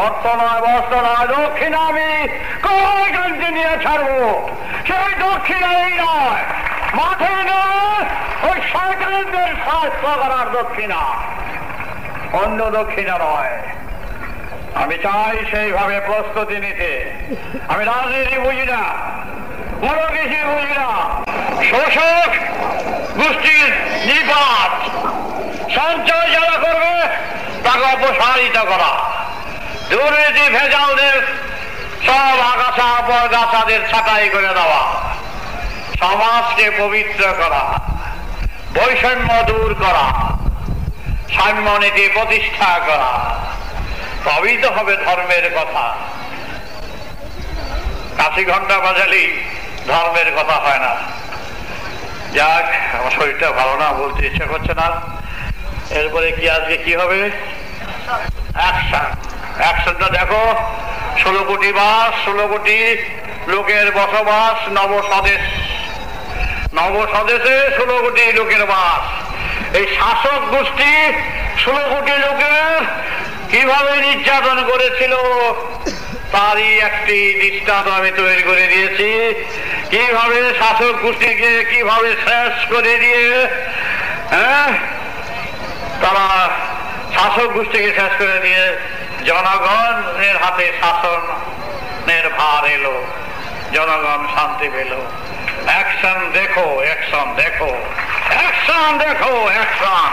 অর্থ নয়, বস্ত্র নয়, দক্ষিণা আমি কয়জনকে নিয়ে ছাড়বো। সেই দক্ষিণা এই নয়, মাঠে নয়, ওই শয়তানদের স্বাস্থ্য করার দক্ষিণা, অন্য দক্ষিণা নয়। আমি চাই সেইভাবে প্রস্তুতি নিতে। আমি রাজনীতি বুঝি না, বড় কিছু বুঝি না। শোষক গোষ্ঠীর নিপাত সঞ্চয় যারা করবে তাকে অপসারিত করা, দুর্নীতি ভেজালদের সব আগাছা বরগাছাদের ছাঁটাই করে দেওয়া, সমাজকে পবিত্র করা, বৈষম্য দূর করা, সাম্য নীতি প্রতিষ্ঠা করা, তবেই তো হবে ধর্মের কথা। কাশি ঘন্টা বাজালেই ধর্মের কথা হয় না। যাক, আমার শরীরটা ভালো না, বলতে ইচ্ছা করছে না। এরপরে কি আজকে কি হবে? অ্যাকশন। অ্যাকশনটা দেখো, 16 কোটি বাস, 16 কোটি লোকের বসবাস নবস্বদেশ, নবস্বদেশে 16 কোটি লোকের বাস। এই শাসক গোষ্ঠী 16 কোটি লোকের কিভাবে নির্যাতন করেছিল তারই একটি দৃষ্টান্ত আমি তৈরি করে দিয়েছি। কিভাবে শাসক গোষ্ঠীকে কিভাবে শেষ করে দিয়ে তারা শাসক গোষ্ঠীকে শেষ করে দিয়ে জনগণের হাতে শাসনের ভার এলো, জনগণ শান্তি পেল। অ্যাকশন দেখো, অ্যাকশন দেখো, অ্যাকশন দেখো, অ্যাকশন।